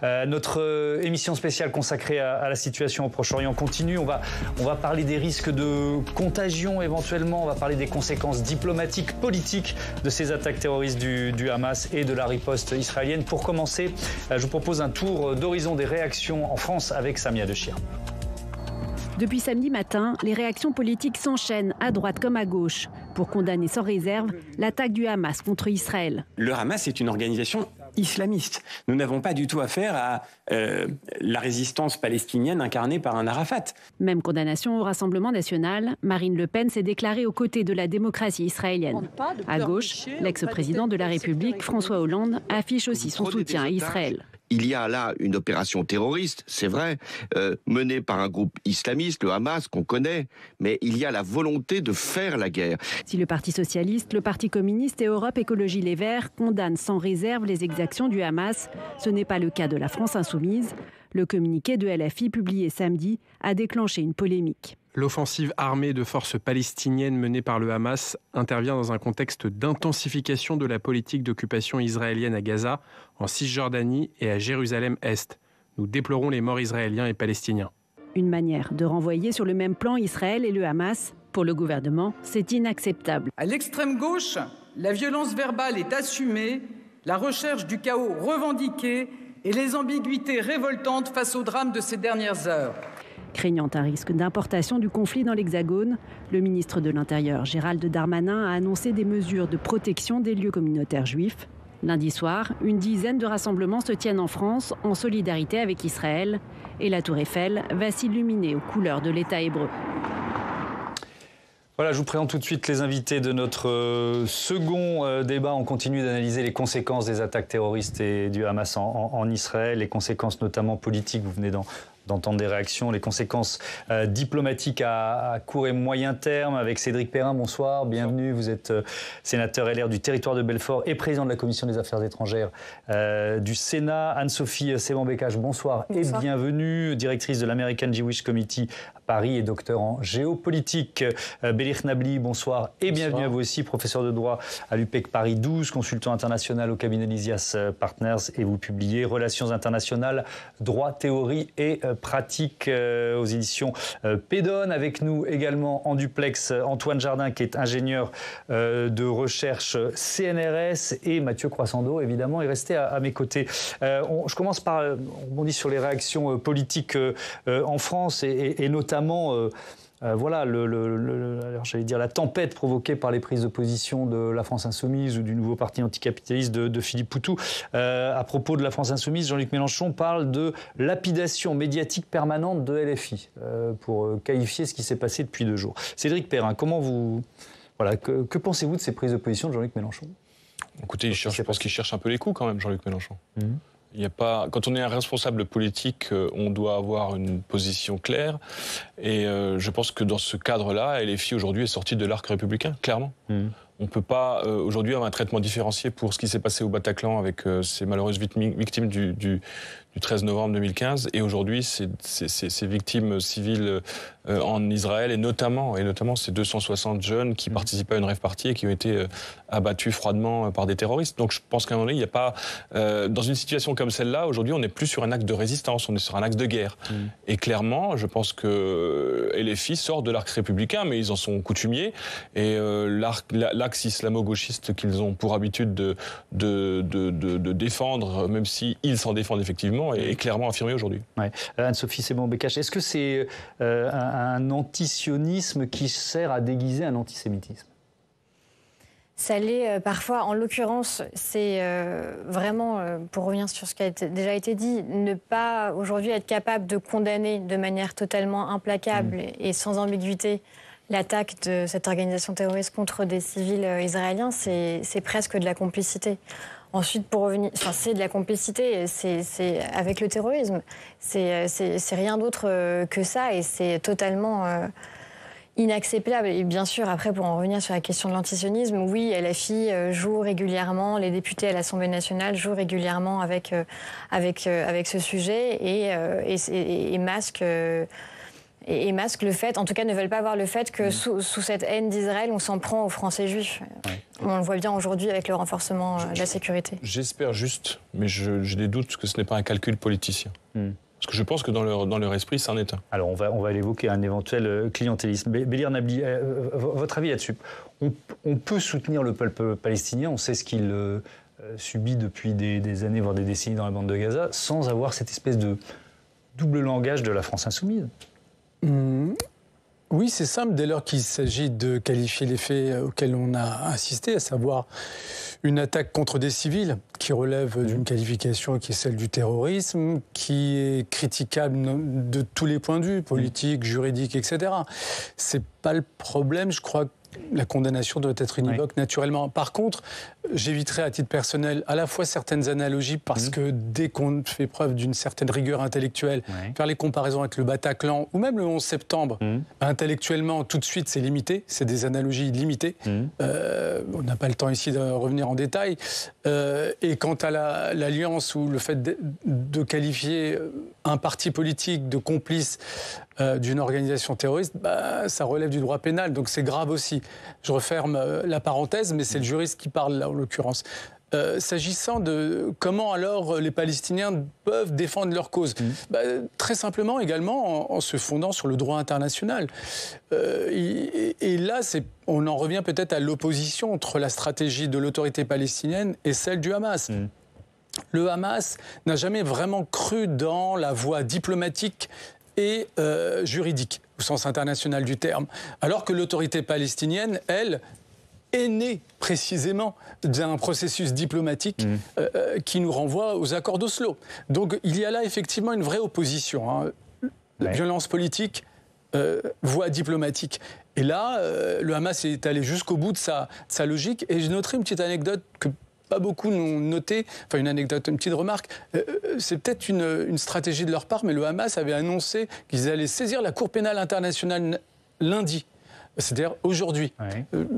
Notre émission spéciale consacrée à la situation au Proche-Orient continue. On va parler des risques de contagion éventuellement. On va parler des conséquences diplomatiques, politiques de ces attaques terroristes du Hamas et de la riposte israélienne. Pour commencer, je vous propose un tour d'horizon des réactions en France avec Samia Dechir. Depuis samedi matin, les réactions politiques s'enchaînent à droite comme à gauche pour condamner sans réserve l'attaque du Hamas contre Israël. Le Hamas est une organisation islamiste. Nous n'avons pas du tout affaire à la résistance palestinienne incarnée par un Arafat. Même condamnation au Rassemblement national. Marine Le Pen s'est déclarée aux côtés de la démocratie israélienne. À gauche, l'ex-président de la République, François Hollande, affiche aussi son soutien à Israël. Il y a là une opération terroriste, c'est vrai, menée par un groupe islamiste, le Hamas, qu'on connaît, mais il y a la volonté de faire la guerre. Si le Parti socialiste, le Parti communiste et Europe Écologie Les Verts condamnent sans réserve les exactions du Hamas, ce n'est pas le cas de la France insoumise. Le communiqué de LFI publié samedi a déclenché une polémique. L'offensive armée de forces palestiniennes menée par le Hamas intervient dans un contexte d'intensification de la politique d'occupation israélienne à Gaza, en Cisjordanie et à Jérusalem-Est. Nous déplorons les morts israéliens et palestiniens. Une manière de renvoyer sur le même plan Israël et le Hamas. Pour le gouvernement, c'est inacceptable. À l'extrême gauche, la violence verbale est assumée, la recherche du chaos revendiquée et les ambiguïtés révoltantes face au drame de ces dernières heures. Craignant un risque d'importation du conflit dans l'Hexagone, le ministre de l'Intérieur, Gérald Darmanin, a annoncé des mesures de protection des lieux communautaires juifs. Lundi soir, une dizaine de rassemblements se tiennent en France en solidarité avec Israël. Et la Tour Eiffel va s'illuminer aux couleurs de l'État hébreu. Voilà, je vous présente tout de suite les invités de notre second débat. On continue d'analyser les conséquences des attaques terroristes et du Hamas en Israël, les conséquences notamment politiques, vous venez d'entendre des réactions, les conséquences diplomatiques à court et moyen terme avec Cédric Perrin. Bonsoir, bienvenue. Vous êtes sénateur LR du territoire de Belfort et président de la Commission des Affaires étrangères du Sénat. Anne-Sophie Sebhan-Bekkache, bonsoir et bienvenue. Directrice de l'American Jewish Committee à Paris et docteur en géopolitique. Belir Nabli, bonsoir et bienvenue à vous aussi, professeur de droit à l'UPEC Paris 12, consultant international au cabinet Lysias Partners et vous publiez Relations internationales, droit, théorie et pratique aux éditions Pédone. Avec nous également en duplex Antoine Jardin qui est ingénieur de recherche CNRS et Mathieu Croissando évidemment est resté à mes côtés. Je commence par, on rebondit sur les réactions politiques en France et notamment voilà, alors j'allais dire la tempête provoquée par les prises de position de la France Insoumise ou du nouveau parti anticapitaliste de Philippe Poutou. À propos de la France Insoumise, Jean-Luc Mélenchon parle de lapidation médiatique permanente de LFI pour qualifier ce qui s'est passé depuis 2 jours. Cédric Perrin, comment voilà, que pensez-vous de ces prises de position de Jean-Luc Mélenchon ? Écoutez, je pense qu'il cherche un peu les coups quand même, Jean-Luc Mélenchon. Il y a pas, quand on est un responsable politique, on doit avoir une position claire. Et je pense que dans ce cadre-là, LFI aujourd'hui est sortie de l'arc républicain, clairement. On ne peut pas aujourd'hui avoir un traitement différencié pour ce qui s'est passé au Bataclan avec ces malheureuses victimes du 13 novembre 2015 et aujourd'hui ces victimes civiles en Israël et notamment ces 260 jeunes qui participaient à une rave party et qui ont été abattus froidement par des terroristes. Donc je pense qu'à un moment donné, il n'y a pas dans une situation comme celle-là, aujourd'hui on n'est plus sur un axe de résistance, on est sur un axe de guerre. Et clairement, je pense que LFI sort de l'arc républicain, mais ils en sont coutumiers et l'axe islamo-gauchiste qu'ils ont pour habitude de défendre, même s'ils s'en défendent effectivement, est clairement affirmé aujourd'hui. Ouais. Anne-Sophie Sebhan-Bekkache, est-ce que c'est un antisionisme qui sert à déguiser un antisémitisme ? Ça l'est parfois. En l'occurrence, c'est vraiment, pour revenir sur ce qui a déjà été dit, ne pas aujourd'hui être capable de condamner de manière totalement implacable et sans ambiguïté l'attaque de cette organisation terroriste contre des civils israéliens, c'est presque de la complicité. Ensuite, pour revenir, c'est de la complicité, c'est avec le terrorisme. C'est rien d'autre que ça et c'est totalement inacceptable. Et bien sûr, après, pour en revenir sur la question de l'antisionisme, oui, LFI joue régulièrement, les députés à l'Assemblée nationale jouent régulièrement avec ce sujet et masque Et masquent le fait, en tout cas ne veulent pas voir le fait que sous cette haine d'Israël, on s'en prend aux Français juifs. Ouais. On le voit bien aujourd'hui avec le renforcement de la sécurité. J'espère juste, mais j'ai des doutes que ce n'est pas un calcul politicien. Parce que je pense que dans leur esprit, c'en est un. Alors on va l'évoquer, un éventuel clientélisme. Bélir Nabli, votre avis là-dessus? On peut soutenir le peuple palestinien, on sait ce qu'il subit depuis des années, voire des décennies dans la bande de Gaza, sans avoir cette espèce de double langage de la France insoumise. Oui, c'est simple, dès lors qu'il s'agit de qualifier les faits auxquels on a assisté, à savoir une attaque contre des civils qui relève d'une qualification qui est celle du terrorisme, qui est critiquable de tous les points de vue, politique, juridique, etc. C'est pas le problème, je crois que la condamnation doit être univoque naturellement. Par contre, j'éviterai à titre personnel à la fois certaines analogies parce que dès qu'on fait preuve d'une certaine rigueur intellectuelle, faire les comparaisons avec le Bataclan ou même le 11 septembre, intellectuellement, tout de suite, c'est limité. C'est des analogies limitées. On n'a pas le temps ici de revenir en détail. Et quant à l'alliance ou le fait de qualifier un parti politique de complice d'une organisation terroriste, ça relève du droit pénal, donc c'est grave aussi. Je referme la parenthèse, mais c'est le juriste qui parle là, en l'occurrence. S'agissant de comment alors les Palestiniens peuvent défendre leur cause, très simplement également en se fondant sur le droit international. Et là, on en revient peut-être à l'opposition entre la stratégie de l'autorité palestinienne et celle du Hamas. Le Hamas n'a jamais vraiment cru dans la voie diplomatique et juridique, au sens international du terme. Alors que l'autorité palestinienne, elle, est née précisément d'un processus diplomatique qui nous renvoie aux accords d'Oslo. Donc il y a là effectivement une vraie opposition. Violence politique, voie diplomatique. Et là, le Hamas est allé jusqu'au bout de sa logique. Et je noterai une petite anecdote que pas beaucoup n'ont noté, enfin une anecdote, une petite remarque, c'est peut-être une stratégie de leur part, mais le Hamas avait annoncé qu'ils allaient saisir la Cour pénale internationale lundi, c'est-à-dire aujourd'hui,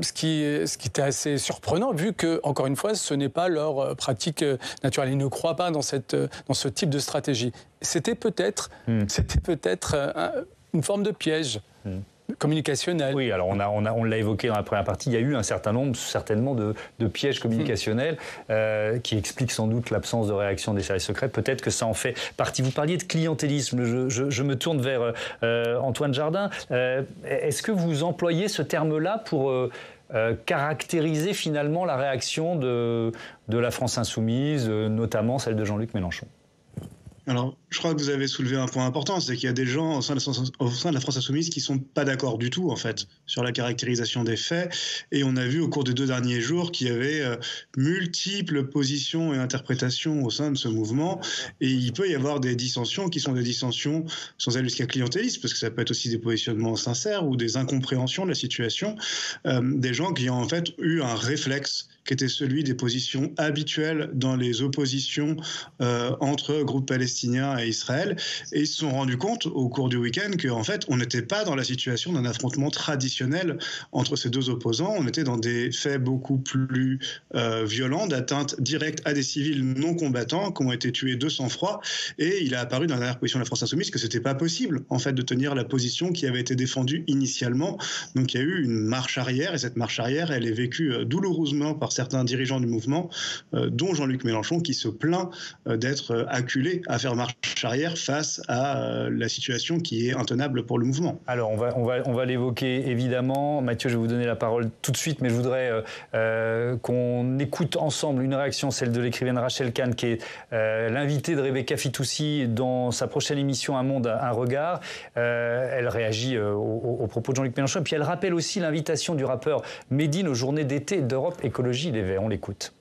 ce qui était assez surprenant vu que, encore une fois, ce n'est pas leur pratique naturelle. Ils ne croient pas dans ce type de stratégie. C'était peut-être une forme de piège. Communicationnel. Oui, alors on l'a évoqué dans la première partie, il y a eu un certain nombre, certainement, de pièges communicationnels qui expliquent sans doute l'absence de réaction des services secrets. Peut-être que ça en fait partie. Vous parliez de clientélisme, je me tourne vers Antoine Jardin. Est-ce que vous employez ce terme-là pour caractériser finalement la réaction de la France insoumise, notamment celle de Jean-Luc Mélenchon ? Alors, je crois que vous avez soulevé un point important, c'est qu'il y a des gens au sein de la France insoumise qui sont pas d'accord du tout, en fait, sur la caractérisation des faits. Et on a vu au cours des 2 derniers jours qu'il y avait multiples positions et interprétations au sein de ce mouvement. Et il peut y avoir des dissensions qui sont des dissensions sans aller jusqu'à clientélisme, parce que ça peut être aussi des positionnements sincères ou des incompréhensions de la situation. Des gens qui ont en fait eu un réflexe qui était celui des positions habituelles dans les oppositions entre groupes palestiniens et Israël. Et ils se sont rendus compte au cours du week-end qu'en fait, on n'était pas dans la situation d'un affrontement traditionnel entre ces deux opposants. On était dans des faits beaucoup plus violents, d'atteinte directe à des civils non combattants qui ont été tués de sang-froid. Et il a apparu dans la dernière position de la France insoumise que c'était pas possible, en fait, de tenir la position qui avait été défendue initialement. Donc il y a eu une marche arrière, et cette marche arrière, elle est vécue douloureusement par certains dirigeants du mouvement, dont Jean-Luc Mélenchon, qui se plaint d'être acculé à faire marche arrière face à la situation qui est intenable pour le mouvement. Alors on va l'évoquer évidemment. Mathieu, je vais vous donner la parole tout de suite, mais je voudrais qu'on écoute ensemble une réaction, celle de l'écrivaine Rachel Kahn, qui est l'invitée de Rebecca Fitoussi dans sa prochaine émission Un Monde, un regard. Elle réagit aux propos de Jean-Luc Mélenchon, et puis elle rappelle aussi l'invitation du rappeur Médine aux journées d'été d'Europe Écologie Les Verts. On l'écoute.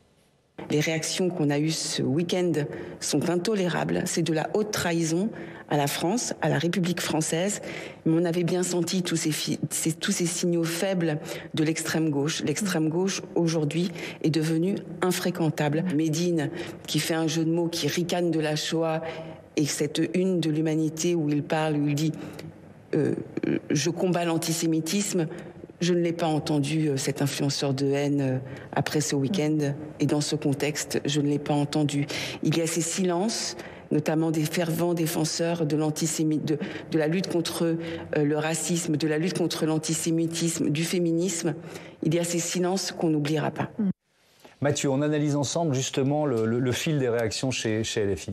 Les réactions qu'on a eues ce week-end sont intolérables. C'est de la haute trahison à la France, à la République française. Mais on avait bien senti tous ces signaux faibles de l'extrême gauche. L'extrême gauche, aujourd'hui, est devenue infréquentable. Médine, qui fait un jeu de mots, qui ricane de la Shoah, et cette une de l'Humanité où il parle, où il dit « Je combats l'antisémitisme », je ne l'ai pas entendu, cet influenceur de haine, après ce week-end. Et dans ce contexte, je ne l'ai pas entendu. Il y a ces silences notamment des fervents défenseurs de l'antisémitisme, de la lutte contre le racisme, de la lutte contre l'antisémitisme, du féminisme. Il y a ces silences qu'on n'oubliera pas. Mathieu, on analyse ensemble justement le fil des réactions chez LFI.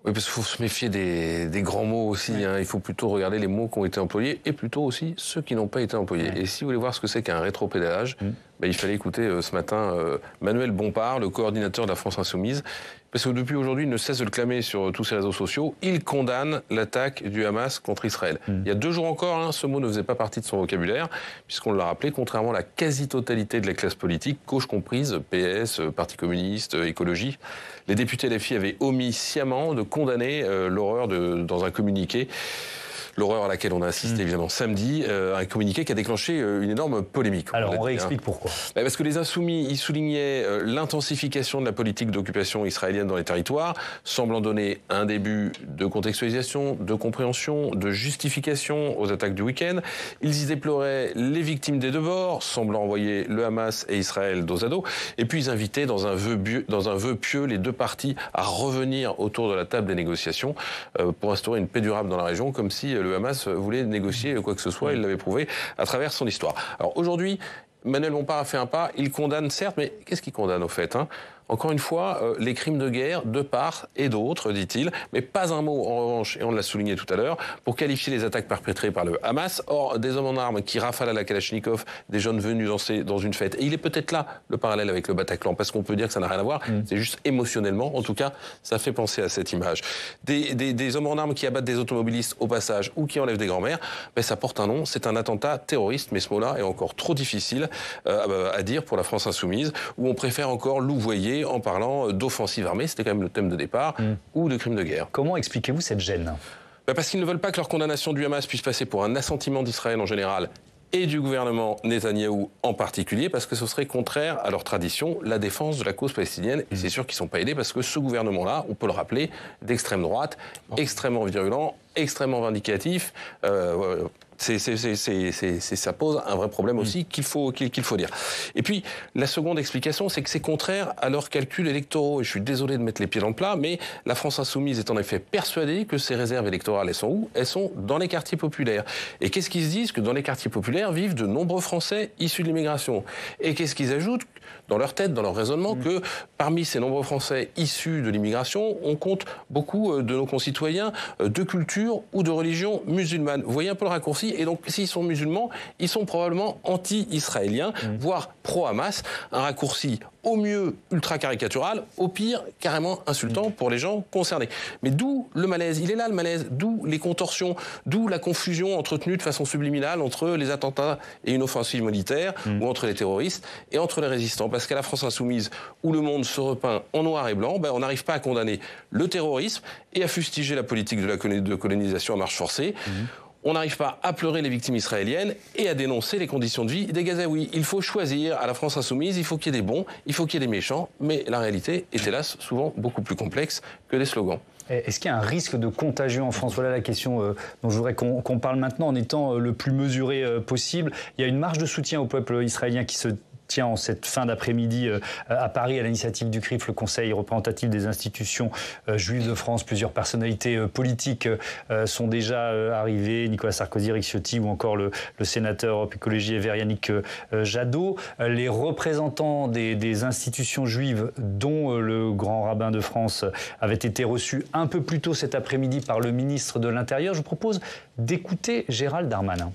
Oui, parce qu'il faut se méfier des grands mots aussi. Hein. Il faut plutôt regarder les mots qui ont été employés et plutôt aussi ceux qui n'ont pas été employés. Et si vous voulez voir ce que c'est qu'un rétropédalage, il fallait écouter ce matin Manuel Bompard, le coordinateur de la France Insoumise, parce que depuis aujourd'hui, il ne cesse de le clamer sur tous ses réseaux sociaux. Il condamne l'attaque du Hamas contre Israël. Il y a 2 jours encore, ce mot ne faisait pas partie de son vocabulaire, puisqu'on l'a rappelé, contrairement à la quasi-totalité de la classe politique, gauche comprise, PS, Parti communiste, écologie, les députés LFI avaient omis sciemment de condamner l'horreur dans un communiqué. L'horreur à laquelle on a assisté évidemment samedi, un communiqué qui a déclenché une énorme polémique. Alors on réexplique pourquoi. Parce que les Insoumis, ils soulignaient l'intensification de la politique d'occupation israélienne dans les territoires, semblant donner un début de contextualisation, de compréhension, de justification aux attaques du week-end. Ils y déploraient les victimes des 2 bords, semblant envoyer le Hamas et Israël dos à dos. Et puis ils invitaient dans un vœu pieux les 2 parties à revenir autour de la table des négociations pour instaurer une paix durable dans la région, comme si le Hamas voulait négocier quoi que ce soit, il l'avait prouvé à travers son histoire. Alors aujourd'hui, Manuel Bompard a fait un pas, il condamne certes, mais qu'est-ce qu'il condamne au fait Encore une fois, les crimes de guerre de part et d'autre, dit-il, mais pas un mot en revanche, et on l'a souligné tout à l'heure, pour qualifier les attaques perpétrées par le Hamas. Or, des hommes en armes qui rafalent à la Kalachnikov, des jeunes venus danser dans une fête. Et il est peut-être là le parallèle avec le Bataclan, parce qu'on peut dire que ça n'a rien à voir, c'est juste émotionnellement, en tout cas, ça fait penser à cette image. Des hommes en armes qui abattent des automobilistes au passage ou qui enlèvent des grands-mères, ça porte un nom, c'est un attentat terroriste, mais ce mot-là est encore trop difficile à dire pour la France Insoumise, où on préfère encore louvoyer en parlant d'offensive armée, c'était quand même le thème de départ, ou de crimes de guerre. Comment expliquez-vous cette gêne ? Parce qu'ils ne veulent pas que leur condamnation du Hamas puisse passer pour un assentiment d'Israël en général et du gouvernement Netanyahou en particulier, parce que ce serait contraire à leur tradition, la défense de la cause palestinienne. Et c'est sûr qu'ils ne sont pas aidés parce que ce gouvernement-là, on peut le rappeler, d'extrême droite, extrêmement virulent, extrêmement vindicatif, ça pose un vrai problème aussi qu'il faut dire. Et puis, la seconde explication, c'est que c'est contraire à leurs calculs électoraux. Et je suis désolé de mettre les pieds dans le plat, mais la France Insoumise est en effet persuadée que ces réserves électorales, elles sont où ? Elles sont dans les quartiers populaires. Et qu'est-ce qu'ils se disent ? Que dans les quartiers populaires vivent de nombreux Français issus de l'immigration. Et qu'est-ce qu'ils ajoutent ? Dans leur tête, dans leur raisonnement, que parmi ces nombreux Français issus de l'immigration, on compte beaucoup de nos concitoyens de culture ou de religion musulmane. Vous voyez un peu le raccourci ? Et donc, s'ils sont musulmans, ils sont probablement anti-israéliens, voire pro-Hamas. Un raccourci au mieux ultra caricatural, au pire carrément insultant pour les gens concernés. Mais d'où le malaise ? Il est là le malaise. D'où les contorsions, d'où la confusion entretenue de façon subliminale entre les attentats et une offensive militaire, ou entre les terroristes et entre les résistants. Parce qu'à la France Insoumise, où le monde se repeint en noir et blanc, on n'arrive pas à condamner le terrorisme et à fustiger la politique de colonisation à marche forcée. On n'arrive pas à pleurer les victimes israéliennes et à dénoncer les conditions de vie des Gazaouis. Il faut choisir à la France Insoumise, il faut qu'il y ait des bons, il faut qu'il y ait des méchants, mais la réalité est hélas souvent beaucoup plus complexe que des slogans. Est-ce qu'il y a un risque de contagion en France ? Voilà la question dont je voudrais qu'on parle maintenant en étant le plus mesuré possible. Il y a une marche de soutien au peuple israélien qui se tient en cette fin d'après-midi à Paris à l'initiative du CRIF, le Conseil représentatif des institutions juives de France. Plusieurs personnalités politiques sont déjà arrivées, Nicolas Sarkozy, Éric Ciotti ou encore le sénateur Europe Écologie et Verts Yannick Jadot. Les représentants des institutions juives, dont le grand rabbin de France, avaient été reçus un peu plus tôt cet après-midi par le ministre de l'Intérieur. Je vous propose d'écouter Gérald Darmanin.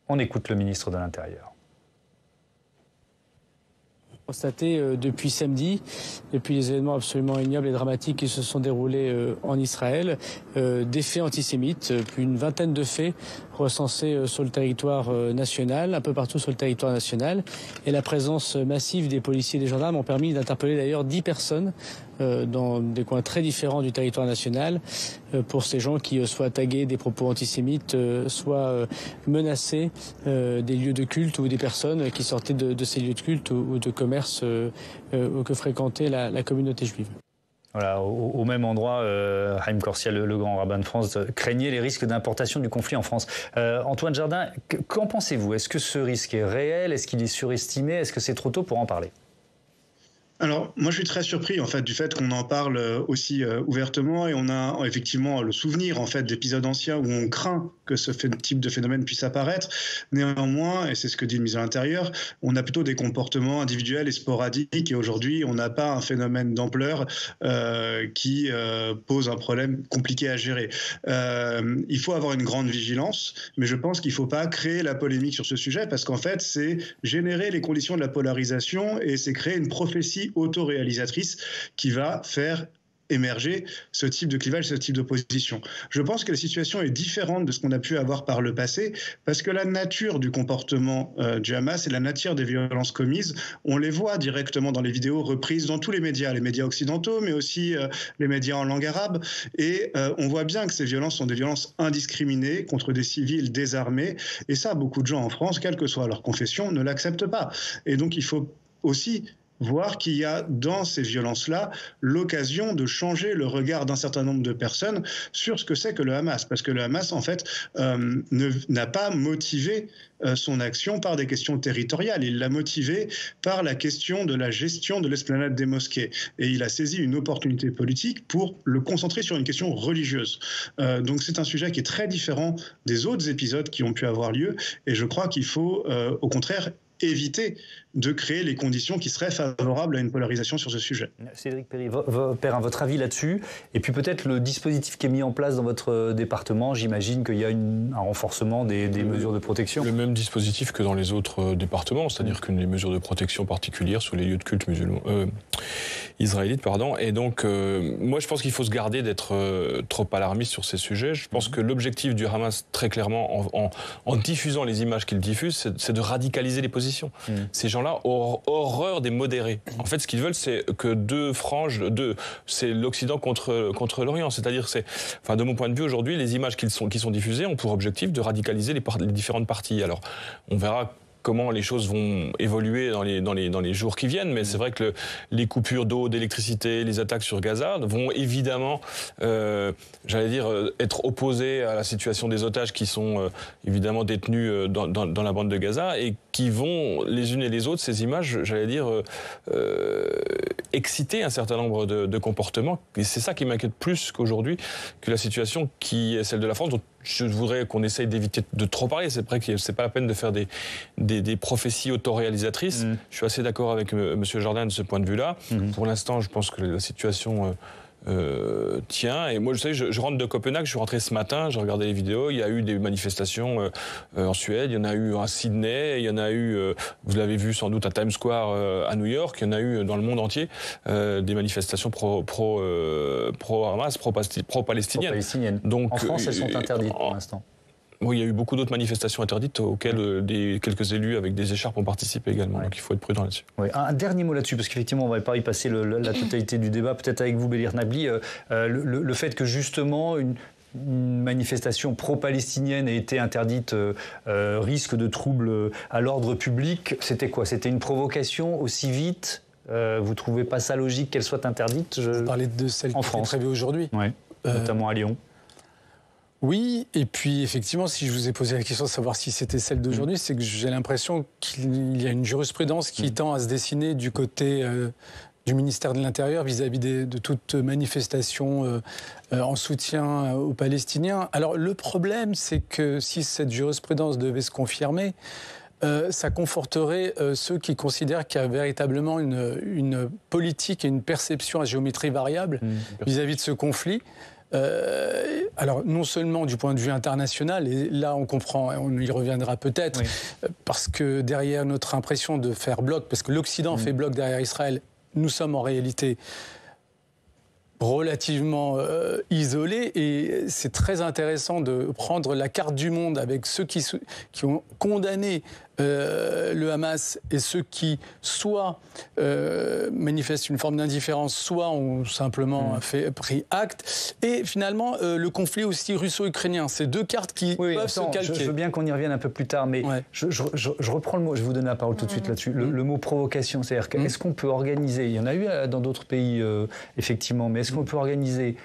On écoute le ministre de l'Intérieur. Constaté depuis samedi, depuis les événements absolument ignobles et dramatiques qui se sont déroulés en Israël, des faits antisémites, plus d'une vingtaine de faits recensés sur le territoire national, un peu partout sur le territoire national. Et la présence massive des policiers et des gendarmes ont permis d'interpeller d'ailleurs 10 personnes dans des coins très différents du territoire national pour ces gens qui soit taguaient des propos antisémites, soit menaçaient des lieux de culte ou des personnes qui sortaient de ces lieux de culte ou de commerce que fréquentait la communauté juive. Voilà, au même endroit, Haïm Corsia, le grand rabbin de France, craignait les risques d'importation du conflit en France. Antoine Jardin, qu'en pensez-vous ? Est-ce que ce risque est réel ? Est-ce qu'il est surestimé ? Est-ce que c'est trop tôt pour en parler ? Alors, moi, je suis très surpris, en fait, du fait qu'on en parle aussi ouvertement, et on a effectivement le souvenir, en fait, d'épisodes anciens où on craint que ce type de phénomène puisse apparaître. Néanmoins, et c'est ce que dit le ministre de l'Intérieur, on a plutôt des comportements individuels et sporadiques, et aujourd'hui, on n'a pas un phénomène d'ampleur qui pose un problème compliqué à gérer. Il faut avoir une grande vigilance, mais je pense qu'il ne faut pas créer la polémique sur ce sujet, parce qu'en fait, c'est générer les conditions de la polarisation, et c'est créer une prophétie autoréalisatrice qui va faire émerger ce type de clivage, ce type d'opposition. Je pense que la situation est différente de ce qu'on a pu avoir par le passé, parce que la nature du comportement du Hamas et la nature des violences commises, on les voit directement dans les vidéos reprises dans tous les médias occidentaux, mais aussi les médias en langue arabe, et on voit bien que ces violences sont des violences indiscriminées contre des civils désarmés, et ça, beaucoup de gens en France, quelle que soit leur confession, ne l'acceptent pas. Et donc il faut aussi voir qu'il y a dans ces violences-là l'occasion de changer le regard d'un certain nombre de personnes sur ce que c'est que le Hamas. Parce que le Hamas, en fait, n'a pas motivé son action par des questions territoriales. Il l'a motivé par la question de la gestion de l'esplanade des mosquées. Et il a saisi une opportunité politique pour le concentrer sur une question religieuse. Donc c'est un sujet qui est très différent des autres épisodes qui ont pu avoir lieu. Et je crois qu'il faut, au contraire, éviter de créer les conditions qui seraient favorables à une polarisation sur ce sujet. Cédric Perrin, votre avis là-dessus, et puis peut-être le dispositif qui est mis en place dans votre département, j'imagine qu'il y a un renforcement des mesures de protection. Le même dispositif que dans les autres départements, c'est-à-dire que les mesures de protection particulières sur les lieux de culte israélites, pardon. Et donc, moi je pense qu'il faut se garder d'être trop alarmiste sur ces sujets. Je pense que l'objectif du Hamas, très clairement, en diffusant les images qu'il diffuse, c'est de radicaliser les positions. Ces gens-là ont horreur des modérés. En fait, ce qu'ils veulent, c'est que deux franges, c'est l'Occident contre l'Orient. C'est-à-dire, de mon point de vue, aujourd'hui, les images qui sont diffusées ont pour objectif de radicaliser les différentes parties. Alors, on verra comment les choses vont évoluer dans les jours qui viennent, mais c'est vrai que les coupures d'eau, d'électricité, les attaques sur Gaza vont évidemment, être opposées à la situation des otages qui sont évidemment détenus dans la bande de Gaza et qui vont, les unes et les autres, ces images, exciter un certain nombre de comportements. Et c'est ça qui m'inquiète plus qu'aujourd'hui, que la situation qui est celle de la France, dont je voudrais qu'on essaye d'éviter de trop parler. C'est vrai que c'est pas la peine de faire des prophéties autoréalisatrices. Je suis assez d'accord avec M. Jordan de ce point de vue-là. Pour l'instant, je pense que la situation tient. Et moi, je rentre de Copenhague, je suis rentré ce matin, j'ai regardé les vidéos, il y a eu des manifestations en Suède, il y en a eu à Sydney, il y en a eu, vous l'avez vu sans doute à Times Square à New York, il y en a eu dans le monde entier, des manifestations pro-Hamas, pro-palestiniennes. Donc, en France, elles sont interdites pour l'instant. Oui, il y a eu beaucoup d'autres manifestations interdites auxquelles quelques élus avec des écharpes ont participé également. Donc il faut être prudent là-dessus. Oui. Un dernier mot là-dessus, parce qu'effectivement, on ne va pas y passer la totalité du débat, peut-être avec vous, Bélir Nabli. Le fait que justement une manifestation pro-palestinienne ait été interdite, risque de trouble à l'ordre public, c'était quoi? C'était une provocation aussi vite? Vous ne trouvez pas ça logique qu'elle soit interdite? Vous parlez de celle qui est prévue aujourd'hui, notamment à Lyon. Oui, et puis effectivement, si je vous ai posé la question de savoir si c'était celle d'aujourd'hui, c'est que j'ai l'impression qu'il y a une jurisprudence qui tend à se dessiner du côté du ministère de l'Intérieur vis-à-vis de toute manifestation en soutien aux Palestiniens. Alors le problème, c'est que si cette jurisprudence devait se confirmer, ça conforterait ceux qui considèrent qu'il y a véritablement une politique et une perception à géométrie variable vis-à-vis de ce conflit. Alors non seulement du point de vue international, et là on comprend, on y reviendra peut-être, parce que derrière notre impression de faire bloc, parce que l'Occident fait bloc derrière Israël, nous sommes en réalité relativement isolés, et c'est très intéressant de prendre la carte du monde avec ceux qui ont condamné le Hamas et ceux qui soit manifestent une forme d'indifférence, soit ont simplement pris acte. Et finalement, le conflit aussi russo-ukrainien. C'est deux cartes qui peuvent se calquer. Je veux bien qu'on y revienne un peu plus tard, mais je reprends le mot, je vais vous donner la parole tout de suite là-dessus. Le mot provocation, c'est-à-dire est-ce qu'on peut organiser, il y en a eu dans d'autres pays effectivement, mais est-ce qu'on peut organiser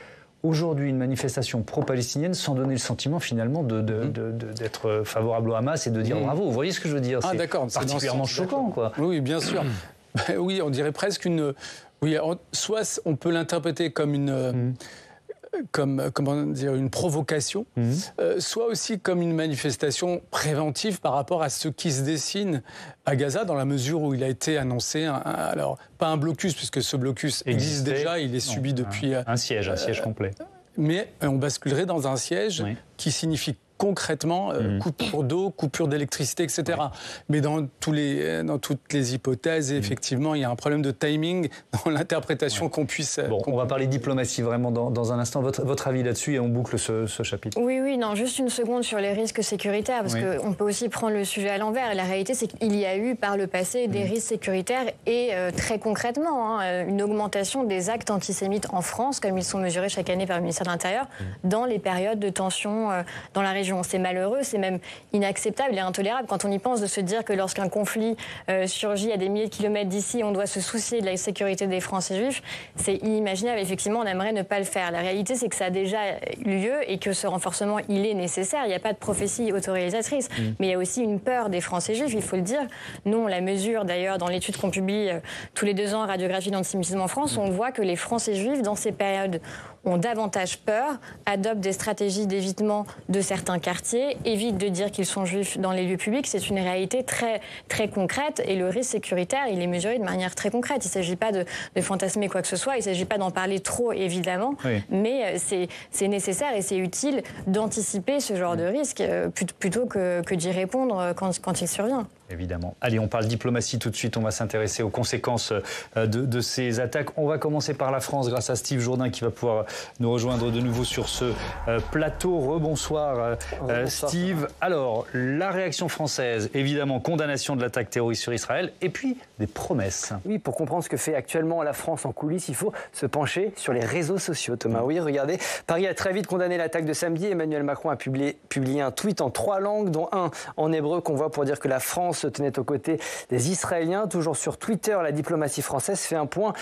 aujourd'hui une manifestation pro-palestinienne sans donner le sentiment finalement d'être favorable au Hamas et de dire bravo? Vous voyez ce que je veux dire? D'accord, c'est particulièrement choquant, quoi. Oui, bien sûr. Oui, on dirait presque une... Oui, soit on peut l'interpréter comme une... comment dire, une provocation, soit aussi comme une manifestation préventive par rapport à ce qui se dessine à Gaza, dans la mesure où il a été annoncé, alors pas un blocus, puisque ce blocus existe déjà, il est subi depuis... Un siège complet. Mais on basculerait dans un siège qui signifie concrètement coupure d'eau, coupure d'électricité, etc. Ouais. Mais dans toutes les hypothèses, effectivement, il y a un problème de timing dans l'interprétation qu'on puisse... on va parler diplomatie vraiment dans un instant. Votre avis là-dessus et on boucle ce chapitre. Oui, non, juste une seconde sur les risques sécuritaires, parce qu'on peut aussi prendre le sujet à l'envers. Et la réalité, c'est qu'il y a eu par le passé des risques sécuritaires et très concrètement, une augmentation des actes antisémites en France, comme ils sont mesurés chaque année par le ministère de l'Intérieur, dans les périodes de tension dans la région. C'est malheureux, c'est même inacceptable et intolérable quand on y pense, de se dire que lorsqu'un conflit surgit à des milliers de kilomètres d'ici, on doit se soucier de la sécurité des Français juifs. C'est inimaginable. Effectivement, on aimerait ne pas le faire. La réalité, c'est que ça a déjà eu lieu et que ce renforcement, il est nécessaire. Il n'y a pas de prophétie autoréalisatrice, mais il y a aussi une peur des Français juifs, il faut le dire. Nous, on la mesure d'ailleurs dans l'étude qu'on publie tous les 2 ans, Radiographie d'antisémitisme en France. On voit que les Français juifs, dans ces périodes, ont davantage peur, adoptent des stratégies d'évitement de certains quartiers, évitent de dire qu'ils sont juifs dans les lieux publics. C'est une réalité très, très concrète et le risque sécuritaire, il est mesuré de manière très concrète. Il ne s'agit pas de fantasmer quoi que ce soit, il ne s'agit pas d'en parler trop, évidemment, mais c'est nécessaire et c'est utile d'anticiper ce genre de risque plutôt que d'y répondre quand il survient. Évidemment. Allez, on parle diplomatie tout de suite. On va s'intéresser aux conséquences de ces attaques. On va commencer par la France grâce à Steve Jourdain qui va pouvoir nous rejoindre de nouveau sur ce plateau. Rebonsoir Steve. Alors, la réaction française, évidemment, condamnation de l'attaque terroriste sur Israël et puis des promesses. Oui, pour comprendre ce que fait actuellement la France en coulisses, il faut se pencher sur les réseaux sociaux, Thomas. Oui, regardez, Paris a très vite condamné l'attaque de samedi. Emmanuel Macron a publié un tweet en 3 langues, dont un en hébreu qu'on voit pour dire que la France se tenait aux côtés des Israéliens. Toujours sur Twitter, la diplomatie française fait un point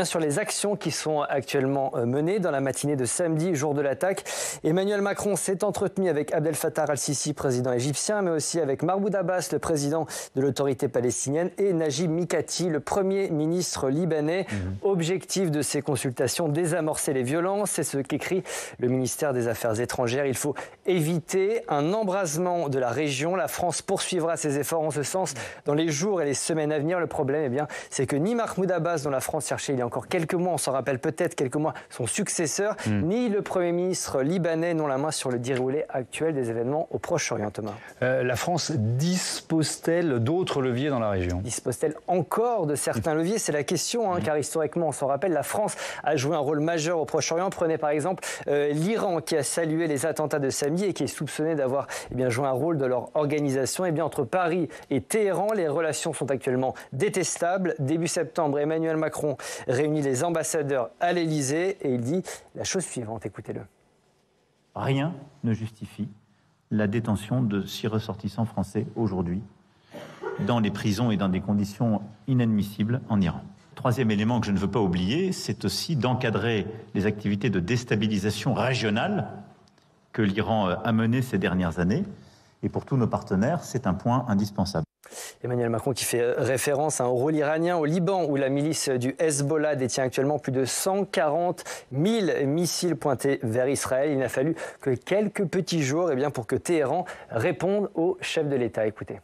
sur les actions qui sont actuellement menées. Dans la matinée de samedi, jour de l'attaque, Emmanuel Macron s'est entretenu avec Abdel Fattah al-Sisi, président égyptien, mais aussi avec Mahmoud Abbas, le président de l'autorité palestinienne, et Najib Mikati, le premier ministre libanais. Objectif de ces consultations, désamorcer les violences. C'est ce qu'écrit le ministère des Affaires étrangères. Il faut éviter un embrasement de la région. La France poursuivra ses efforts en ce sens dans les jours et les semaines à venir. Le problème, c'est que ni Mahmoud Abbas, dont la France cherchait il y a encore quelques mois, on s'en rappelle peut-être quelques mois, son successeur, ni le Premier ministre libanais n'ont la main sur le déroulé actuel des événements au Proche-Orient, Thomas. La France dispose-t-elle d'autres leviers dans la région ? Dispose-t-elle encore de certains leviers ? C'est la question, car historiquement, on s'en rappelle, la France a joué un rôle majeur au Proche-Orient. Prenez par exemple l'Iran, qui a salué les attentats de samedi et qui est soupçonné d'avoir joué un rôle de leur organisation. Entre Paris et Téhéran, les relations sont actuellement détestables. Début septembre, Emmanuel Macron réunit les ambassadeurs à l'Élysée et il dit la chose suivante, écoutez-le. Rien ne justifie la détention de 6 ressortissants français aujourd'hui dans les prisons et dans des conditions inadmissibles en Iran. Troisième élément que je ne veux pas oublier, c'est aussi d'encadrer les activités de déstabilisation régionale que l'Iran a menées ces dernières années. Et pour tous nos partenaires, c'est un point indispensable. Emmanuel Macron qui fait référence à un rôle iranien au Liban, où la milice du Hezbollah détient actuellement plus de 140 000 missiles pointés vers Israël. Il n'a fallu que quelques petits jours pour que Téhéran réponde au chef de l'État. Écoutez.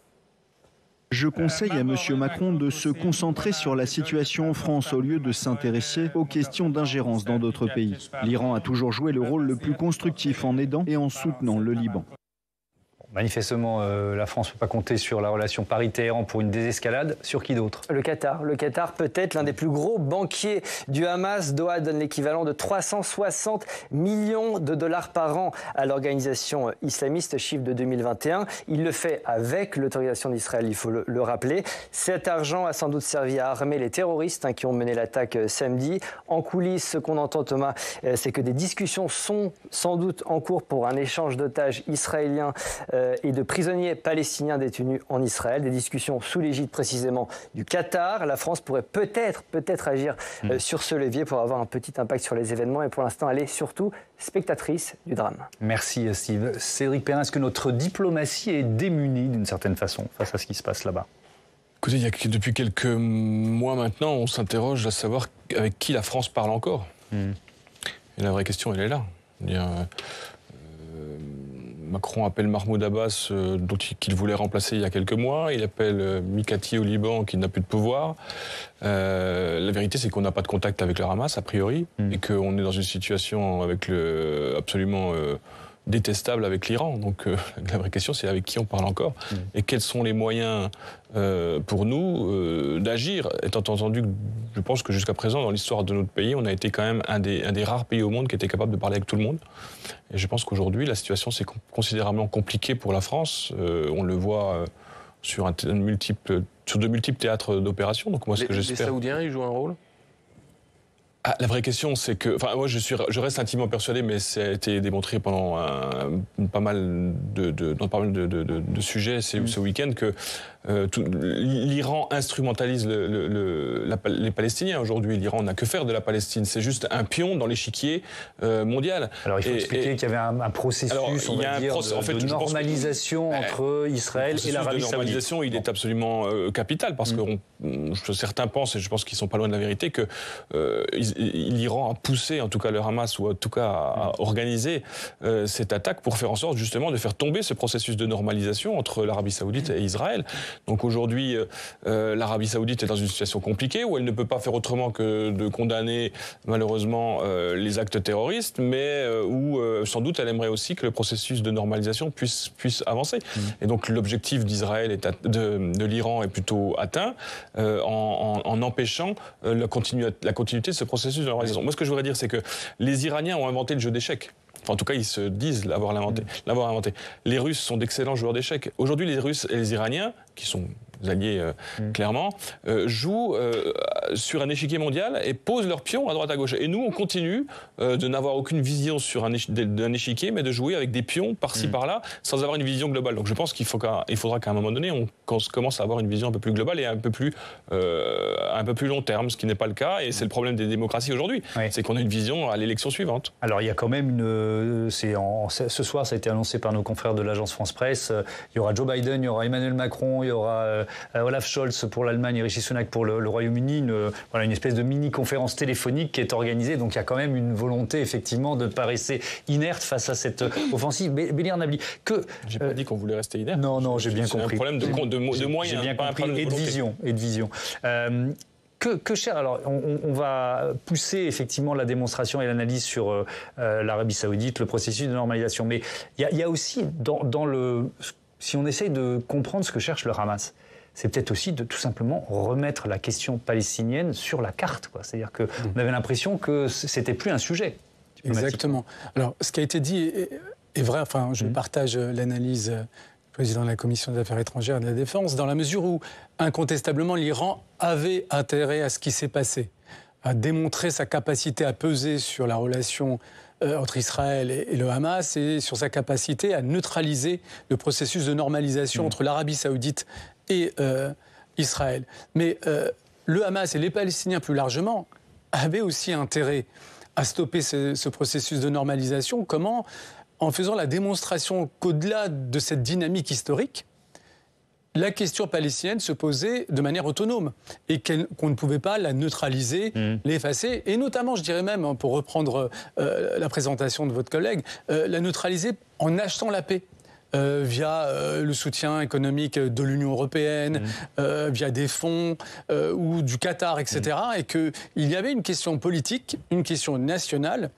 Je conseille à M. Macron de se concentrer sur la situation en France au lieu de s'intéresser aux questions d'ingérence dans d'autres pays. L'Iran a toujours joué le rôle le plus constructif en aidant et en soutenant le Liban. Manifestement, la France ne peut pas compter sur la relation Paris-Téhéran pour une désescalade. Sur qui d'autre ? Le Qatar. Le Qatar, peut-être l'un des plus gros banquiers du Hamas. Doha donne l'équivalent de 360 millions de dollars par an à l'organisation islamiste, chiffre de 2021. Il le fait avec l'autorisation d'Israël, il faut le rappeler. Cet argent a sans doute servi à armer les terroristes qui ont mené l'attaque samedi. En coulisses, ce qu'on entend, Thomas, c'est que des discussions sont sans doute en cours pour un échange d'otages israéliens et de prisonniers palestiniens détenus en Israël. Des discussions sous l'égide précisément du Qatar. La France pourrait peut-être agir sur ce levier pour avoir un petit impact sur les événements. Et pour l'instant, elle est surtout spectatrice du drame. Merci Steve. Cédric Perrin, est-ce que notre diplomatie est démunie d'une certaine façon face à ce qui se passe là-bas ? Écoutez, depuis quelques mois maintenant, on s'interroge à savoir avec qui la France parle encore. Et la vraie question, elle est là. Macron appelle Mahmoud Abbas, qu'il voulait remplacer il y a quelques mois. Il appelle Mikati au Liban, qui n'a plus de pouvoir. La vérité, c'est qu'on n'a pas de contact avec le Hamas, a priori, et qu'on est dans une situation absolument détestable avec l'Iran. Donc la vraie question, c'est avec qui on parle encore et quels sont les moyens pour nous d'agir, étant entendu que je pense que jusqu'à présent, dans l'histoire de notre pays, on a été quand même un des rares pays au monde qui était capable de parler avec tout le monde. Et je pense qu'aujourd'hui, la situation s'est considérablement compliquée pour la France. On le voit sur de multiples théâtres d'opération. Donc moi, ce que j'espère... Les Saoudiens, ils jouent un rôle ? La vraie question, c'est que, moi, je reste intimement persuadé, mais ça a été démontré pendant pas mal de sujets ce week-end que l'Iran instrumentalise les Palestiniens aujourd'hui. L'Iran n'a que faire de la Palestine. C'est juste un pion dans l'échiquier mondial. Alors il faut expliquer qu'il y avait un processus, de normalisation entre Israël et l'Arabie Saoudite. Le normalisation, il est absolument capital parce que certains pensent, et je pense qu'ils sont pas loin de la vérité, que l'Iran a poussé, en tout cas le Hamas, ou en tout cas a organisé cette attaque pour faire en sorte justement de faire tomber ce processus de normalisation entre l'Arabie Saoudite et Israël. Donc aujourd'hui, l'Arabie Saoudite est dans une situation compliquée où elle ne peut pas faire autrement que de condamner malheureusement les actes terroristes, mais où sans doute elle aimerait aussi que le processus de normalisation puisse avancer. Et donc l'objectif d'Israël, de l'Iran est plutôt atteint en empêchant la continuité de ce processus de normalisation. Moi, ce que je voudrais dire, c'est que les Iraniens ont inventé le jeu d'échecs. Enfin, en tout cas, ils se disent l'avoir inventé. Les Russes sont d'excellents joueurs d'échecs. Aujourd'hui, les Russes et les Iraniens, qui sont alliés clairement, jouent sur un échiquier mondial et posent leurs pions à droite à gauche. Et nous, on continue de n'avoir aucune vision sur d'un échiquier, mais de jouer avec des pions par-ci par-là, sans avoir une vision globale. Donc je pense qu'il faudra qu'à un moment donné, on commence à avoir une vision un peu plus globale et un peu plus long terme, ce qui n'est pas le cas. Et c'est le problème des démocraties aujourd'hui, c'est qu'on a une vision à l'élection suivante. Alors il y a quand même ce soir, ça a été annoncé par nos confrères de l'agence France-Presse, il y aura Joe Biden, il y aura Emmanuel Macron, il y aura Olaf Scholz pour l'Allemagne et Rishi Sunak pour le Royaume-Uni, une espèce de mini-conférence téléphonique qui est organisée. Donc il y a quand même une volonté effectivement de ne pas rester inerte face à cette offensive. Bélir Nabli, j'ai pas dit qu'on voulait rester inerte. Non, j'ai bien compris. C'est un problème de moyens. J'ai bien compris, et de vision. Alors, on va pousser effectivement la démonstration et l'analyse sur l'Arabie Saoudite, le processus de normalisation. Mais il y a aussi si on essaye de comprendre ce que cherche le Hamas, c'est peut-être aussi de tout simplement remettre la question palestinienne sur la carte. C'est-à-dire qu'on avait l'impression que c'était plus un sujet. Exactement. Alors, ce qui a été dit est vrai. Enfin, je partage l'analyse du président de la Commission des Affaires étrangères et de la Défense, dans la mesure où, incontestablement, l'Iran avait intérêt à ce qui s'est passé, à démontrer sa capacité à peser sur la relation entre Israël et le Hamas et sur sa capacité à neutraliser le processus de normalisation entre l'Arabie Saoudite et Israël. Mais le Hamas et les Palestiniens plus largement avaient aussi intérêt à stopper ce processus de normalisation. Comment ? En faisant la démonstration qu'au-delà de cette dynamique historique, la question palestinienne se posait de manière autonome et qu'on ne pouvait pas la neutraliser, l'effacer, et notamment, je dirais même, pour reprendre la présentation de votre collègue, la neutraliser en achetant la paix. Via le soutien économique de l'Union européenne, via des fonds ou du Qatar, etc. Et qu'il y avait une question politique, une question nationale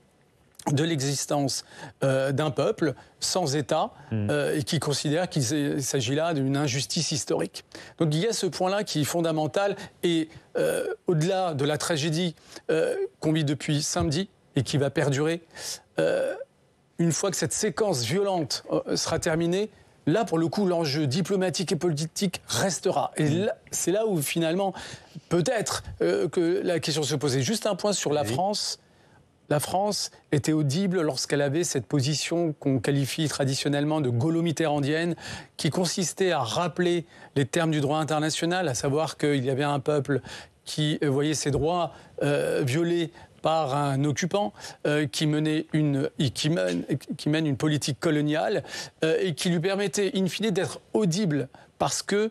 de l'existence d'un peuple sans État et qui considère qu'il s'agit là d'une injustice historique. Donc il y a ce point-là qui est fondamental et au-delà de la tragédie qu'on vit depuis samedi et qui va perdurer, une fois que cette séquence violente sera terminée, là, pour le coup, l'enjeu diplomatique et politique restera. Et là, c'est là où, finalement, peut-être que la question se posait. Juste un point sur la France. La France était audible lorsqu'elle avait cette position qu'on qualifie traditionnellement de gaulo-mitterrandienne, qui consistait à rappeler les termes du droit international, à savoir qu'il y avait un peuple qui voyait ses droits violés par un occupant qui mène une politique coloniale et qui lui permettait in fine d'être audible parce que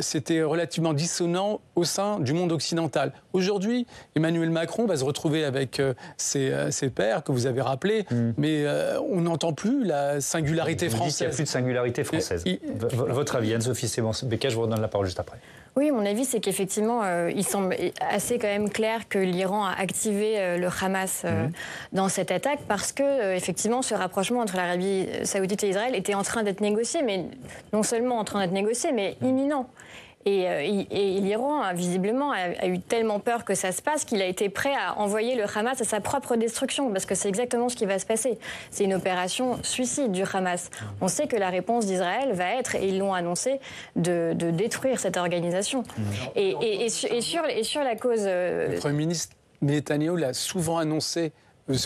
c'était relativement dissonant au sein du monde occidental. Aujourd'hui, Emmanuel Macron va se retrouver avec ses pairs que vous avez rappelés, mais on n'entend plus la singularité française. Il n'y a plus de singularité française. Votre avis, Anne-Sophie Sebeka, je vous redonne la parole juste après. Oui, mon avis, c'est qu'effectivement, il semble assez quand même clair que l'Iran a activé le Hamas dans cette attaque parce que, effectivement, ce rapprochement entre l'Arabie saoudite et Israël était en train d'être négocié, mais non seulement en train d'être négocié, mais imminent. Et l'Iran, visiblement, a eu tellement peur que ça se passe qu'il a été prêt à envoyer le Hamas à sa propre destruction, parce que c'est exactement ce qui va se passer. C'est une opération suicide du Hamas. On sait que la réponse d'Israël va être, et ils l'ont annoncé, de détruire cette organisation. Et sur la cause... Le Premier ministre Netanyahou l'a souvent annoncé.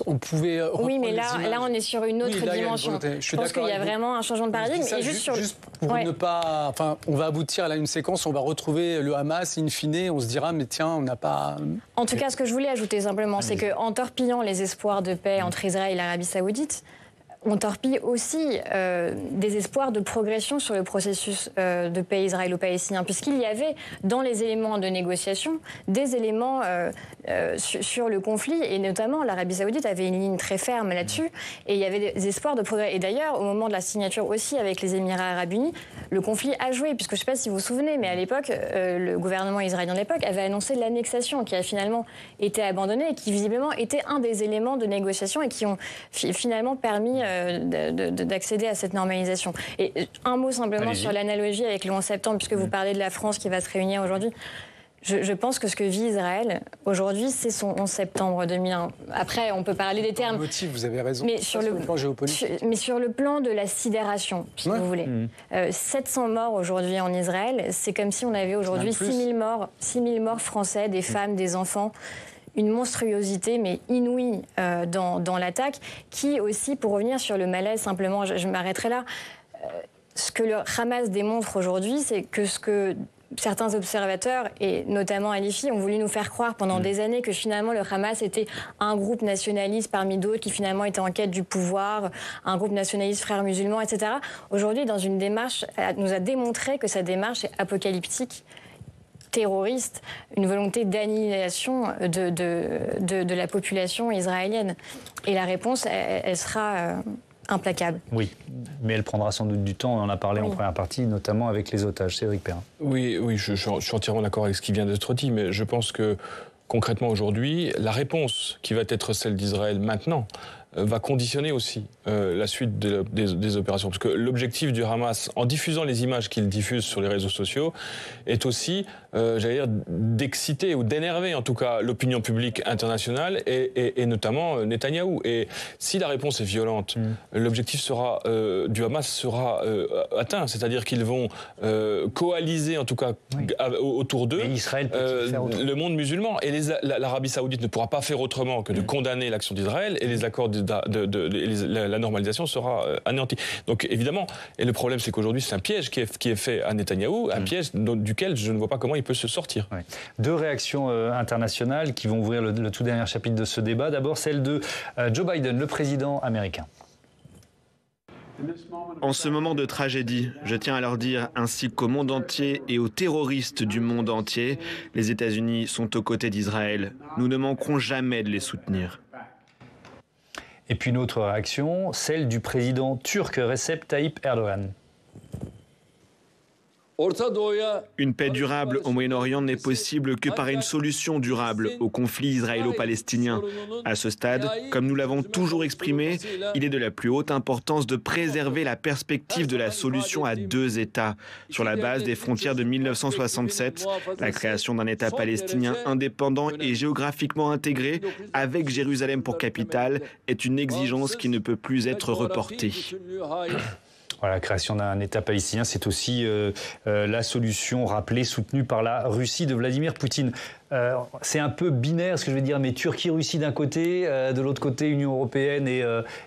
On pouvait oui, mais là, on est sur une autre dimension. Je pense qu'il y a vraiment un changement de paradigme. Et juste pour ne pas... Enfin, on va aboutir à une séquence, on va retrouver le Hamas, in fine, on se dira, mais tiens, on n'a pas... En tout cas, ce que je voulais ajouter simplement, c'est qu'en torpillant les espoirs de paix entre Israël et l'Arabie saoudite, on torpille aussi des espoirs de progression sur le processus de paix israélo-palestinien, puisqu'il y avait dans les éléments de négociation des éléments sur le conflit, et notamment l'Arabie saoudite avait une ligne très ferme là-dessus, et il y avait des espoirs de progrès. Et d'ailleurs, au moment de la signature aussi avec les Émirats arabes unis, le conflit a joué, puisque je ne sais pas si vous vous souvenez, mais à l'époque, le gouvernement israélien de l'époque avait annoncé l'annexation, qui a finalement été abandonnée, et qui visiblement était un des éléments de négociation, et qui ont finalement permis d'accéder à cette normalisation. Et un mot simplement sur l'analogie avec le 11 septembre, puisque vous parlez de la France qui va se réunir aujourd'hui. Je pense que ce que vit Israël aujourd'hui, c'est son 11 septembre 2001. Après, on peut parler des termes. Motif, vous avez raison. Mais sur le plan géopolitique. Mais sur le plan de la sidération, si vous voulez. 700 morts aujourd'hui en Israël, c'est comme si on avait aujourd'hui 6000 morts français, des femmes, des enfants. Une monstruosité, mais inouïe dans l'attaque, qui aussi, pour revenir sur le malaise, simplement, je m'arrêterai là, ce que le Hamas démontre aujourd'hui, c'est que ce que certains observateurs, et notamment Alifi, ont voulu nous faire croire pendant des années que finalement le Hamas était un groupe nationaliste parmi d'autres qui finalement était en quête du pouvoir, un groupe nationaliste frères musulmans, etc. Aujourd'hui, dans une démarche, nous a démontré que sa démarche est apocalyptique, terroriste, une volonté d'annihilation de la population israélienne. Et la réponse, elle sera implacable. Oui, mais elle prendra sans doute du temps. On en a parlé en première partie, notamment avec les otages. Cédric Perrin. Oui, je suis entièrement d'accord avec ce qui vient d'être dit, mais je pense que concrètement aujourd'hui, la réponse qui va être celle d'Israël maintenant va conditionner aussi la suite des opérations. Parce que l'objectif du Hamas, en diffusant les images qu'il diffuse sur les réseaux sociaux, est aussi, j'allais dire, d'exciter ou d'énerver en tout cas l'opinion publique internationale et notamment Netanyahou. Et si la réponse est violente, l'objectif du Hamas sera atteint. C'est-à-dire qu'ils vont coaliser en tout cas autour d'eux le monde musulman. Et l'Arabie saoudite ne pourra pas faire autrement que de condamner l'action d'Israël et les accords la normalisation sera anéantie. Donc évidemment, et le problème c'est qu'aujourd'hui c'est un piège qui est fait à Netanyahou, un piège duquel je ne vois pas comment il peut se sortir. Ouais. Deux réactions internationales qui vont ouvrir le tout dernier chapitre de ce débat. D'abord celle de Joe Biden, le président américain. En ce moment de tragédie, je tiens à leur dire, ainsi qu'au monde entier et aux terroristes du monde entier, les États-Unis sont aux côtés d'Israël. Nous ne manquerons jamais de les soutenir. Et puis une autre réaction, celle du président turc Recep Tayyip Erdogan. Une paix durable au Moyen-Orient n'est possible que par une solution durable au conflit israélo-palestinien. À ce stade, comme nous l'avons toujours exprimé, il est de la plus haute importance de préserver la perspective de la solution à deux États. Sur la base des frontières de 1967, la création d'un État palestinien indépendant et géographiquement intégré, avec Jérusalem pour capitale, est une exigence qui ne peut plus être reportée. Voilà, la création d'un État palestinien, c'est aussi la solution rappelée, soutenue par la Russie de Vladimir Poutine. C'est un peu binaire ce que je vais dire, mais Turquie-Russie d'un côté, de l'autre côté Union européenne et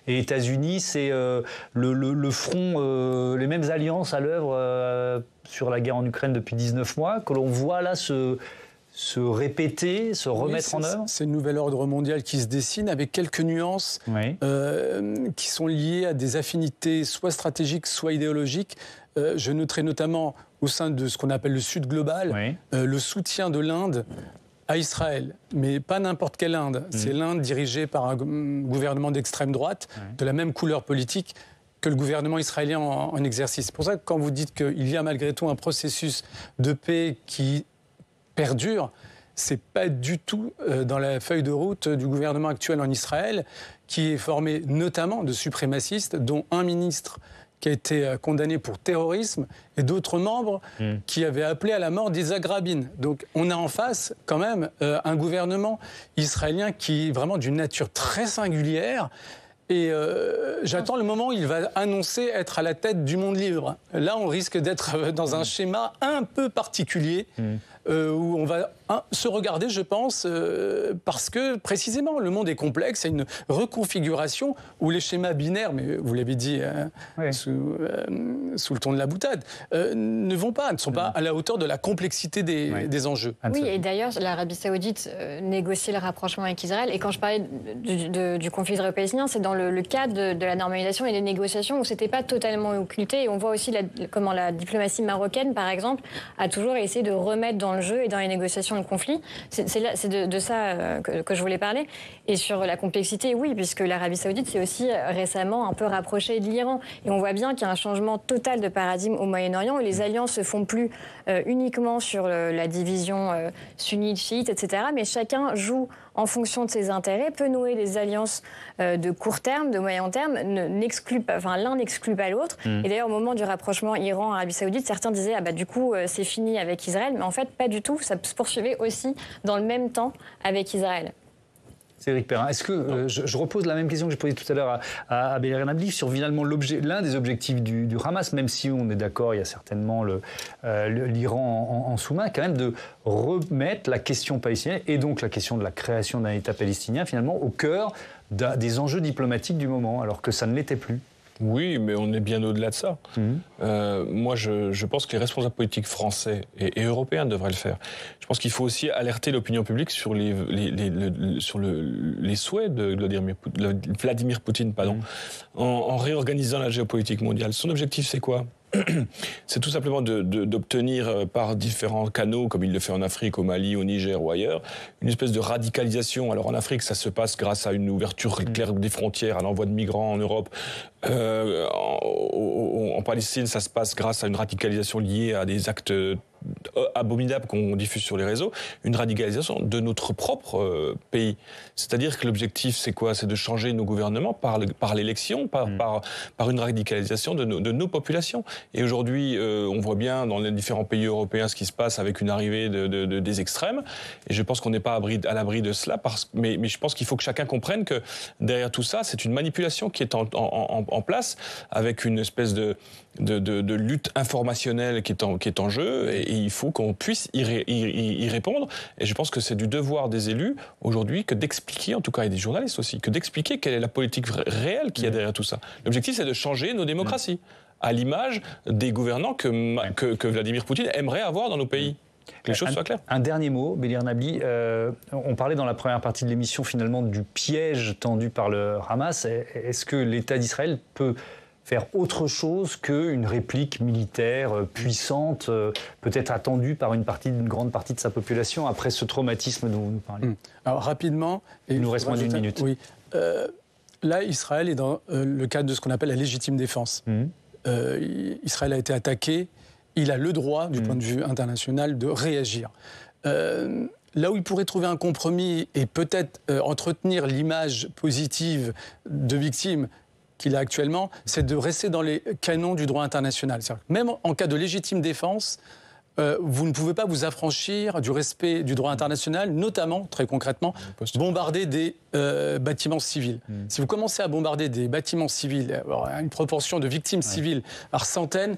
États-Unis, c'est le front, les mêmes alliances à l'œuvre sur la guerre en Ukraine depuis 19 mois, que l'on voit là se répéter, se remettre en œuvre. C'est un nouvel ordre mondial qui se dessine avec quelques nuances qui sont liées à des affinités soit stratégiques, soit idéologiques. Je noterai notamment au sein de ce qu'on appelle le Sud global, le soutien de l'Inde à Israël, mais pas n'importe quelle Inde. C'est l'Inde dirigée par un gouvernement d'extrême droite, de la même couleur politique que le gouvernement israélien en exercice. C'est pour ça que quand vous dites qu'il y a malgré tout un processus de paix qui perdure, c'est pas du tout dans la feuille de route du gouvernement actuel en Israël, qui est formé notamment de suprémacistes, dont un ministre qui a été condamné pour terrorisme, et d'autres membres qui avaient appelé à la mort d'Isaac Rabin. Donc on a en face quand même un gouvernement israélien qui est vraiment d'une nature très singulière. Et j'attends le moment où il va annoncer être à la tête du monde libre. Là, on risque d'être dans un schéma un peu particulier, où on va se regarder, je pense, parce que précisément, le monde est complexe. Il y a une reconfiguration où les schémas binaires, mais vous l'avez dit sous le ton de la boutade, ne sont pas à la hauteur de la complexité des enjeux. Oui, et d'ailleurs, l'Arabie Saoudite négocie le rapprochement avec Israël. Et quand je parlais du conflit israélo-palestinien, c'est dans le cadre de la normalisation et des négociations où c'était pas totalement occulté. Et on voit aussi comment la diplomatie marocaine, par exemple, a toujours essayé de remettre dans le jeu et dans les négociations le conflit. C'est de ça que je voulais parler. Et sur la complexité, oui, puisque l'Arabie Saoudite s'est aussi récemment un peu rapprochée de l'Iran. Et on voit bien qu'il y a un changement total de paradigme au Moyen-Orient, où les alliances se font plus uniquement sur la division sunnite, chiite, etc. Mais chacun joue en fonction de ses intérêts, peut nouer des alliances de court terme, de moyen terme, l'un n'exclut pas l'autre. Et d'ailleurs, au moment du rapprochement Iran-Arabie Saoudite, certains disaient du coup, c'est fini avec Israël. Mais en fait, pas du tout. Ça se poursuivait aussi dans le même temps avec Israël. C'est Éric Perrin. Est-ce que je repose la même question que j'ai posée tout à l'heure à Bélir Nabli sur finalement l'un des objectifs du Hamas, même si on est d'accord, il y a certainement l'Iran en sous-main, quand même de remettre la question palestinienne et donc la question de la création d'un État palestinien finalement au cœur des enjeux diplomatiques du moment, alors que ça ne l'était plus. Oui, mais on est bien au-delà de ça. Moi, je pense que les responsables politiques français et européens devraient le faire. Je pense qu'il faut aussi alerter l'opinion publique sur les souhaits de Vladimir Poutine, en réorganisant la géopolitique mondiale. Son objectif, c'est quoi ? C'est tout simplement d'obtenir par différents canaux, comme il le fait en Afrique, au Mali, au Niger ou ailleurs, une espèce de radicalisation. Alors en Afrique, ça se passe grâce à une ouverture claire des frontières, à l'envoi de migrants en Europe. En Palestine, ça se passe grâce à une radicalisation liée à des actes abominable qu'on diffuse sur les réseaux, une radicalisation de notre propre pays. C'est-à-dire que l'objectif, c'est quoi ? C'est de changer nos gouvernements par l'élection, par une radicalisation de nos populations. Et aujourd'hui, on voit bien dans les différents pays européens ce qui se passe avec une arrivée des extrêmes. Et je pense qu'on n'est pas à l'abri de cela. Mais je pense qu'il faut que chacun comprenne que derrière tout ça, c'est une manipulation qui est en place avec une espèce de lutte informationnelle qui est en jeu et il faut qu'on puisse y répondre. Et je pense que c'est du devoir des élus aujourd'hui que d'expliquer, en tout cas et des journalistes aussi, que d'expliquer quelle est la politique réelle qu'il y a derrière tout ça. L'objectif, c'est de changer nos démocraties à l'image des gouvernants que Vladimir Poutine aimerait avoir dans nos pays. Que les choses soient claires. Un dernier mot, Bélir Nabli. On parlait dans la première partie de l'émission finalement du piège tendu par le Hamas. Est-ce que l'État d'Israël peut faire autre chose qu'une réplique militaire puissante, peut-être attendue par une grande partie de sa population après ce traumatisme dont vous nous parlez ? Alors rapidement... Il nous reste moins d'une minute. Oui. Là, Israël est dans le cadre de ce qu'on appelle la légitime défense. Israël a été attaqué. Il a le droit, du point de vue international, de réagir. Là où il pourrait trouver un compromis et peut-être entretenir l'image positive de victime qu'il a actuellement, c'est de rester dans les canons du droit international. Même en cas de légitime défense, vous ne pouvez pas vous affranchir du respect du droit international, notamment, très concrètement, bombarder des bâtiments civils. Si vous commencez à bombarder des bâtiments civils, une proportion de victimes civiles par centaines,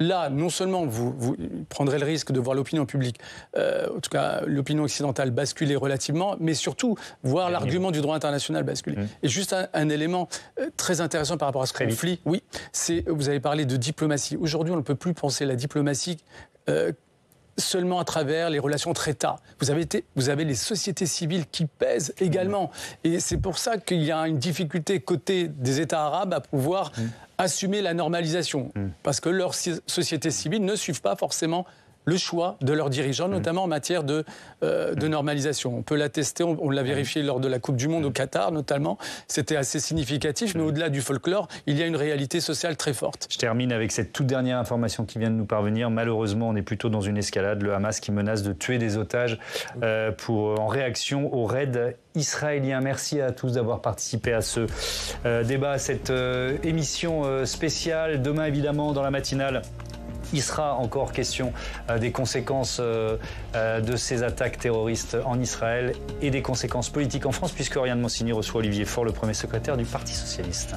là, non seulement vous prendrez le risque de voir l'opinion publique, en tout cas l'opinion occidentale, basculer relativement, mais surtout voir l'argument du droit international basculer. Et juste un élément très intéressant par rapport à ce conflit, vous avez parlé de diplomatie. Aujourd'hui, on ne peut plus penser la diplomatie seulement à travers les relations entre États. Vous avez les sociétés civiles qui pèsent également. Et c'est pour ça qu'il y a une difficulté côté des États arabes à pouvoir assumer la normalisation. Parce que leurs sociétés civiles ne suivent pas forcément le choix de leurs dirigeants, notamment en matière de normalisation. On peut l'attester, on l'a vérifié lors de la Coupe du Monde au Qatar notamment, c'était assez significatif, mais au-delà du folklore, il y a une réalité sociale très forte. Je termine avec cette toute dernière information qui vient de nous parvenir. Malheureusement, on est plutôt dans une escalade. Le Hamas qui menace de tuer des otages en réaction au raid israélien. Merci à tous d'avoir participé à ce débat, à cette émission spéciale. Demain, évidemment, dans la matinale, il sera encore question des conséquences de ces attaques terroristes en Israël et des conséquences politiques en France, puisque Oriane Monsigny reçoit Olivier Faure, le premier secrétaire du Parti socialiste.